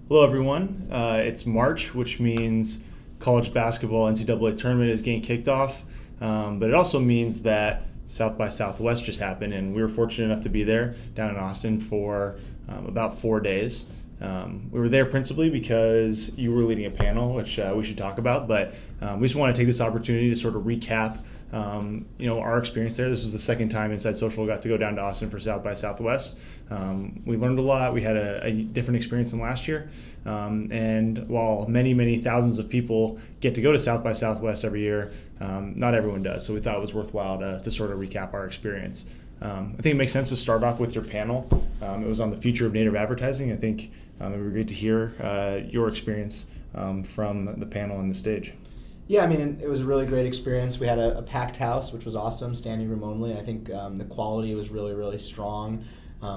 Hello, everyone. It's March, which means college basketball NCAA tournament is getting kicked off. But it also means that South by Southwest just happened, and we were fortunate enough to be there down in Austin for about 4 days. We were there principally because you were leading a panel, which we should talk about. But we just want to take this opportunity to sort of recap our experience there. This was the second time Inside Social got to go down to Austin for South by Southwest. We learned a lot. We had a different experience than last year. And while many thousands of people get to go to South by Southwest every year, not everyone does. So we thought it was worthwhile to sort of recap our experience. I think it makes sense to start off with your panel. It was on the future of native advertising. I think it would be great to hear your experience from the panel and the stage. Yeah, I mean, it was a really great experience. We had a packed house, which was awesome, standing room only. I think the quality was really strong.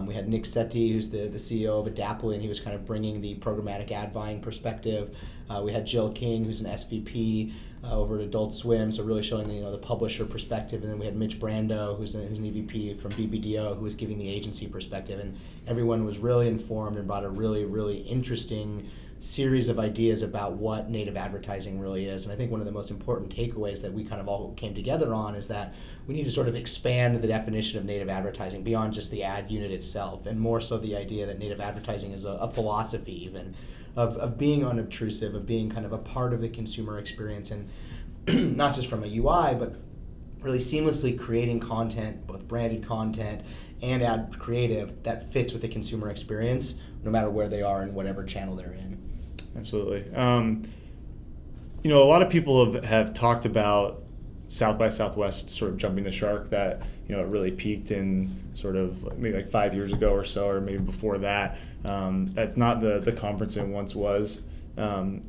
We had Nick Setti, who's the CEO of Adaptly, and he was kind of bringing the programmatic ad buying perspective. We had Jill King, who's an SVP over at Adult Swim, so really showing the publisher perspective. And then we had Mitch Brando, who's an EVP from BBDO, who was giving the agency perspective. And everyone was really informed and brought a really interesting series of ideas about what native advertising really is. And I think one of the most important takeaways that we kind of all came together on is that we need to sort of expand the definition of native advertising beyond just the ad unit itself, and more so the idea that native advertising is a philosophy even of being unobtrusive, of being kind of a part of the consumer experience, and not just from a UI, but really seamlessly creating content, both branded content and ad creative, that fits with the consumer experience, no matter where they are and whatever channel they're in. Absolutely. A lot of people have talked about South by Southwest sort of jumping the shark, that it really peaked in sort of maybe like 5 years ago or so, or maybe before that. That's not the conference it once was. I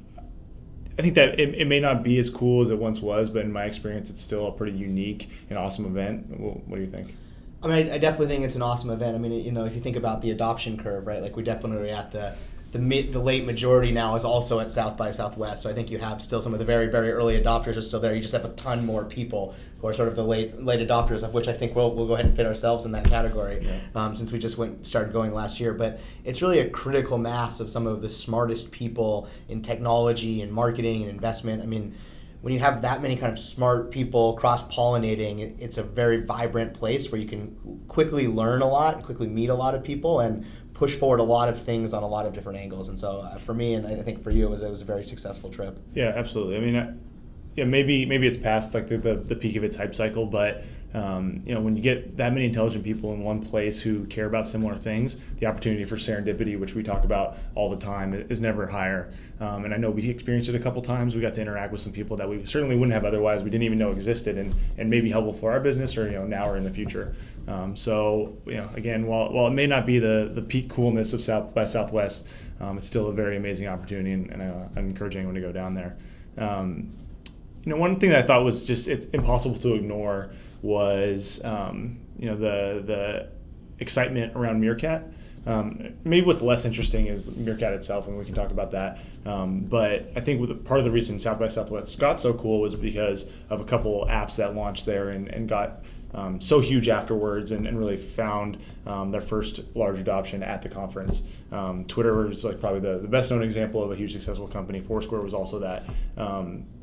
think that it may not be as cool as it once was, but in my experience, it's still a pretty unique and awesome event. What do you think? I mean, I definitely think it's an awesome event. I mean, if you think about the adoption curve, right? Like, we're definitely at the late majority now is also at South by Southwest. So I think you have still some of the very early adopters are still there. You just have a ton more people who are sort of the late adopters, of which I think we'll go ahead and fit ourselves in that category, since we just started going last year. But it's really a critical mass of some of the smartest people in technology and marketing and investment. I mean, when you have that many kind of smart people cross-pollinating, it's a very vibrant place where you can quickly learn a lot, quickly meet a lot of people, and push forward a lot of things on a lot of different angles. And so for me, and I think for you, it was a very successful trip. Yeah, absolutely. I mean, maybe it's past like the peak of its hype cycle, but when you get that many intelligent people in one place who care about similar things, the opportunity for serendipity, which we talk about all the time, is never higher. And I know we experienced it a couple times. We got to interact with some people that we certainly wouldn't have otherwise. We didn't even know existed, and may be helpful for our business, or now or in the future. So again, while it may not be the peak coolness of South by Southwest, it's still a very amazing opportunity, and I encourage anyone to go down there. One thing that I thought was just it's impossible to ignore was the excitement around Meerkat. Maybe what's less interesting is Meerkat itself, and we can talk about that. But I think part of the reason South by Southwest got so cool was because of a couple apps that launched there and got so huge afterwards, and really found their first large adoption at the conference. Twitter was like probably the best known example of a huge successful company. Foursquare was also that.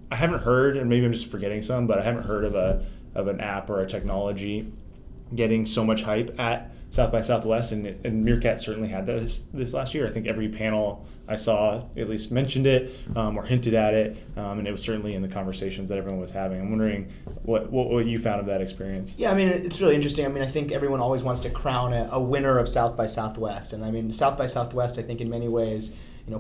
I haven't heard, and maybe I'm just forgetting some, but I haven't heard of an app or a technology getting so much hype at South by Southwest, and Meerkat certainly had this last year. I think every panel I saw at least mentioned it or hinted at it, and it was certainly in the conversations that everyone was having. I'm wondering what you found of that experience. Yeah, I mean, it's really interesting. I mean, I think everyone always wants to crown a winner of South by Southwest, and I mean, South by Southwest, I think in many ways,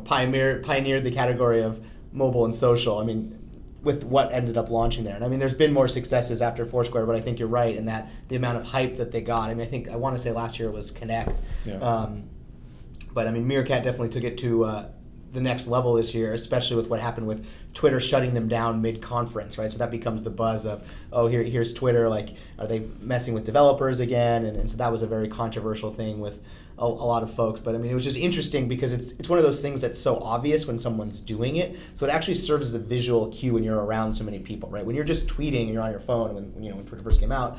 pioneered the category of mobile and social. I mean, with what ended up launching there. And I mean, there's been more successes after Foursquare, but I think you're right in that the amount of hype that they got. I mean, I want to say last year it was Connect. Yeah. But I mean, Meerkat definitely took it to the next level this year, especially with what happened with Twitter shutting them down mid-conference, right? So that becomes the buzz of, here's Twitter, like, are they messing with developers again? And so that was a very controversial thing with a lot of folks. But I mean, it was just interesting because it's one of those things that's so obvious when someone's doing it. So it actually serves as a visual cue when you're around so many people, right? When you're just tweeting and you're on your phone, when Twitter first came out,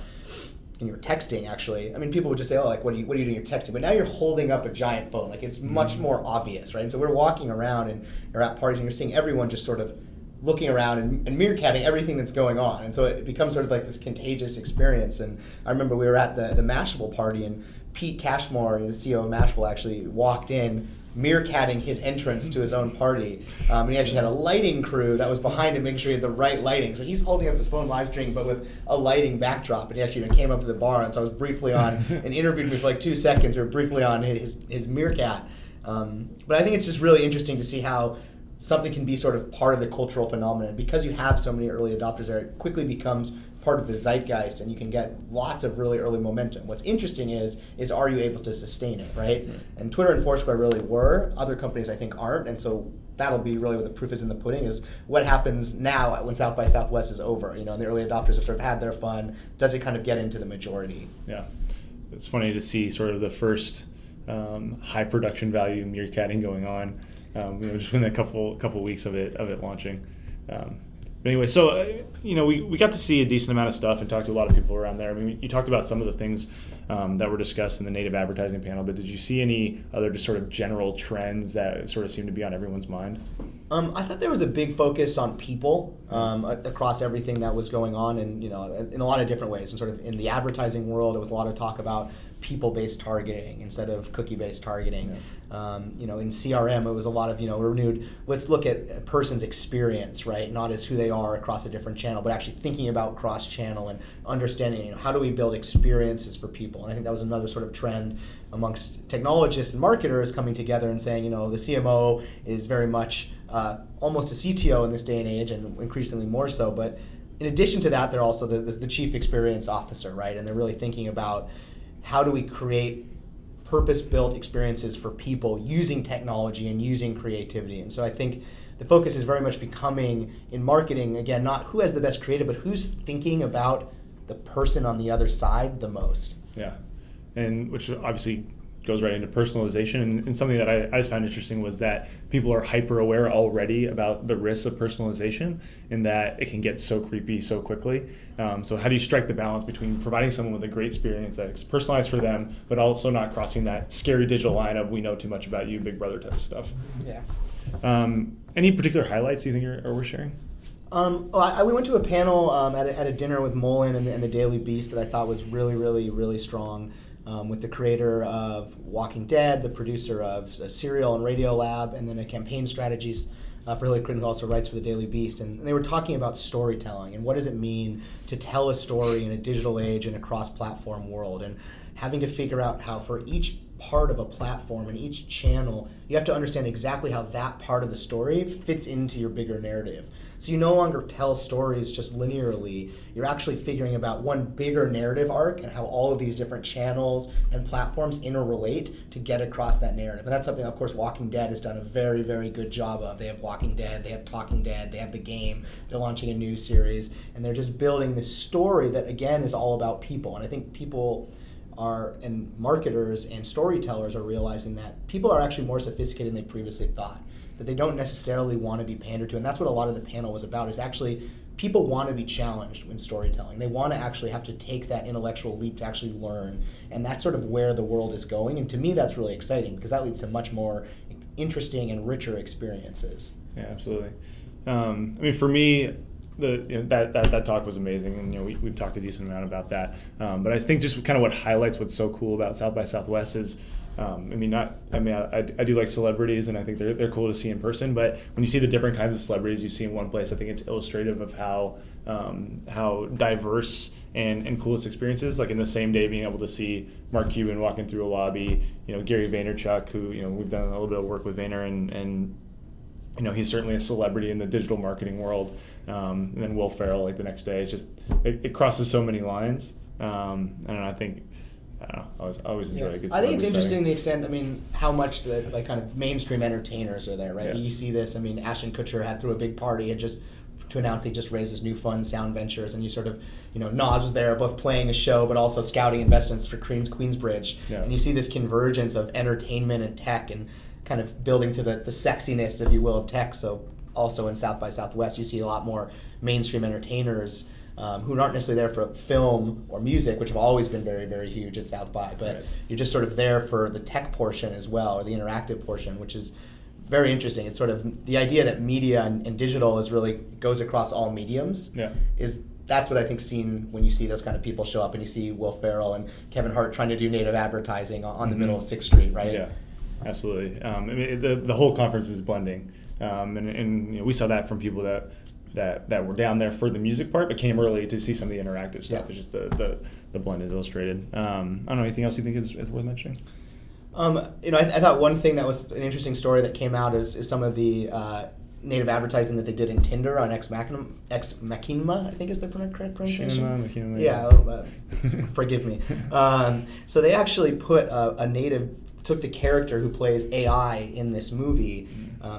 you were texting, actually, I mean, people would just say, oh, like, what are you doing? You're texting. But now you're holding up a giant phone. Like, it's much more obvious, right? And so we're walking around and you're at parties and you're seeing everyone just sort of looking around and meerkatting everything that's going on. And so it becomes sort of like this contagious experience. And I remember we were at the Mashable party, and Pete Cashmore, the CEO of Mashable, actually walked in meerkatting his entrance to his own party. And he actually had a lighting crew that was behind him, making sure he had the right lighting. So he's holding up his phone live streaming, but with a lighting backdrop. And he actually came up to the bar, and so I was briefly on and interviewed me for like 2 seconds, or briefly on his meerkat. But I think it's just really interesting to see how something can be sort of part of the cultural phenomenon. Because you have so many early adopters there, it quickly becomes part of the zeitgeist, and you can get lots of really early momentum. What's interesting is are you able to sustain it, right? And Twitter and Foursquare really were. Other companies, I think, aren't. And so that'll be really what the proof is in the pudding, is what happens now when South by Southwest is over. And the early adopters have sort of had their fun. Does it kind of get into the majority? Yeah. It's funny to see sort of the first high production value meerkatting going on, just within a couple weeks of it launching. But anyway, so we got to see a decent amount of stuff and talked to a lot of people around there. I mean, you talked about some of the things that were discussed in the native advertising panel, but did you see any other just sort of general trends that sort of seem to be on everyone's mind? I thought there was a big focus on people across everything that was going on, and in a lot of different ways. And sort of in the advertising world, there was a lot of talk about people-based targeting instead of cookie-based targeting. Yeah. In CRM, it was a lot of renewed. Let's look at a person's experience, right? Not as who they are across a different channel, but actually thinking about cross-channel and understanding. How do we build experiences for people? And I think that was another sort of trend amongst technologists and marketers coming together and saying, the CMO is very much almost a CTO in this day and age, and increasingly more so. But in addition to that, they're also the chief experience officer, right? And they're really thinking about how do we create purpose-built experiences for people using technology and using creativity. And so I think the focus is very much becoming, in marketing, again, not who has the best creative, but who's thinking about the person on the other side the most. Yeah, and which obviously goes right into personalization. And something that I just found interesting was that people are hyper aware already about the risks of personalization, and that it can get so creepy so quickly. So how do you strike the balance between providing someone with a great experience that's personalized for them, but also not crossing that scary digital line of we know too much about you, Big Brother type of stuff? Yeah. Any particular highlights you think are worth sharing? We went to a panel at a dinner with Mullen and the Daily Beast that I thought was really, really, really strong. With the creator of Walking Dead, the producer of Serial and Radio Lab, and then a campaign strategist for Hillary Clinton, who also writes for the Daily Beast. And they were talking about storytelling and what does it mean to tell a story in a digital age and a cross-platform world, and having to figure out how for each part of a platform and each channel, you have to understand exactly how that part of the story fits into your bigger narrative. So you no longer tell stories just linearly. You're actually figuring about one bigger narrative arc and how all of these different channels and platforms interrelate to get across that narrative. And that's something, of course, Walking Dead has done a very, very good job of. They have Walking Dead, they have Talking Dead, they have the game, they're launching a new series, and they're just building this story that, again, is all about people. And I think people and marketers and storytellers are realizing that people are actually more sophisticated than they previously thought, that they don't necessarily want to be pandered to. And that's what a lot of the panel was about, is actually people want to be challenged in storytelling. They want to actually have to take that intellectual leap to actually learn. And that's sort of where the world is going. And to me, that's really exciting, because that leads to much more interesting and richer experiences. Yeah, absolutely. For me, that talk was amazing, and we've talked a decent amount about that. But I think just kind of what highlights what's so cool about South by Southwest is, I do like celebrities, and I think they're cool to see in person. But when you see the different kinds of celebrities you see in one place, I think it's illustrative of how diverse and cool this experience is. Like in the same day, being able to see Mark Cuban walking through a lobby, Gary Vaynerchuk, who we've done a little bit of work with Vayner, and he's certainly a celebrity in the digital marketing world. And then Will Ferrell, like the next day, it's just it crosses so many lines. And I think. I always enjoy a good celebrity. I think it's interesting the extent, how much the kind of mainstream entertainers are there, right? Yeah. You see this, Ashton Kutcher threw a big party to announce he just raised his new fund, Sound Ventures, and you sort of, Nas was there both playing a show but also scouting investments for Queensbridge. Yeah. And you see this convergence of entertainment and tech and kind of building to the sexiness, if you will, of tech. So also in South by Southwest, you see a lot more mainstream entertainers who aren't necessarily there for film or music, which have always been very, very huge at South by, but Right. you're just sort of there for the tech portion as well, or the interactive portion, which is very interesting. It's sort of the idea that media and digital is really goes across all mediums. Yeah. That's what I think seen when you see those kind of people show up, and you see Will Ferrell and Kevin Hart trying to do native advertising on the middle of 6th Street, right? Yeah, absolutely. I mean, the whole conference is blending, and you know, we saw that from people that were down there for the music part, but came early to see some of the interactive stuff. Yeah. It's just the blend is illustrated. I don't know, anything else you think is worth mentioning? I thought one thing that was an interesting story that came out is some of the native advertising that they did in Tinder on Ex Machina, I think is the correct pronunciation. Machinima, Yeah, forgive me. So they actually put took the character who plays AI in this movie,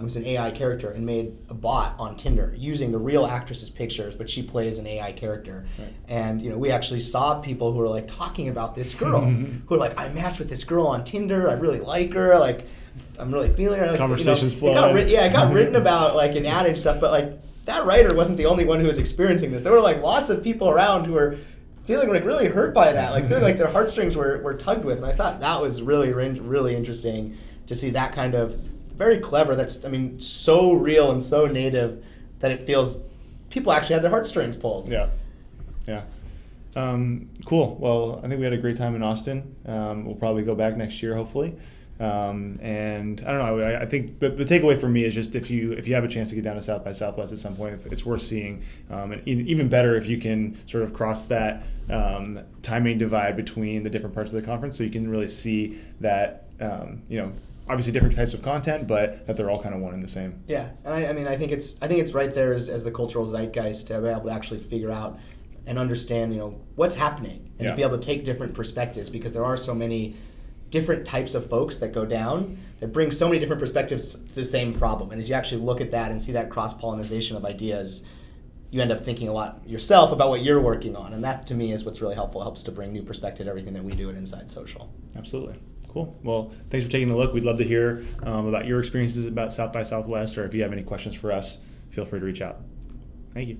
who's an AI character, and made a bot on Tinder using the real actress's pictures, but she plays an AI character. Right. And we actually saw people who were like talking about this girl, who were like, I matched with this girl on Tinder, I really like her, like I'm really feeling her. Like, Conversations flowing. It got written about like in ad and stuff, but like that writer wasn't the only one who was experiencing this. There were like lots of people around who were feeling like really hurt by that, like feeling like their heartstrings were tugged with. And I thought that was really, really interesting to see that kind of very clever. That's, I mean, so real and so native that it feels people actually had their heartstrings pulled. Yeah. Cool. Well, I think we had a great time in Austin. We'll probably go back next year, hopefully. And I don't know. I think the takeaway for me is just if you have a chance to get down to South by Southwest at some point, it's worth seeing. And even better if you can sort of cross that timing divide between the different parts of the conference, so you can really see that obviously different types of content, but that they're all kind of one and the same. Yeah, and I think it's right there as the cultural zeitgeist to be able to actually figure out and understand what's happening, and to be able to take different perspectives, because there are so many different types of folks that go down that bring so many different perspectives to the same problem. And as you actually look at that and see that cross-pollination of ideas, you end up thinking a lot yourself about what you're working on. And that, to me, is what's really helpful. It helps to bring new perspective to everything that we do at Inside Social. Absolutely. Cool. Well, thanks for taking a look. We'd love to hear about your experiences about South by Southwest, or if you have any questions for us, feel free to reach out. Thank you.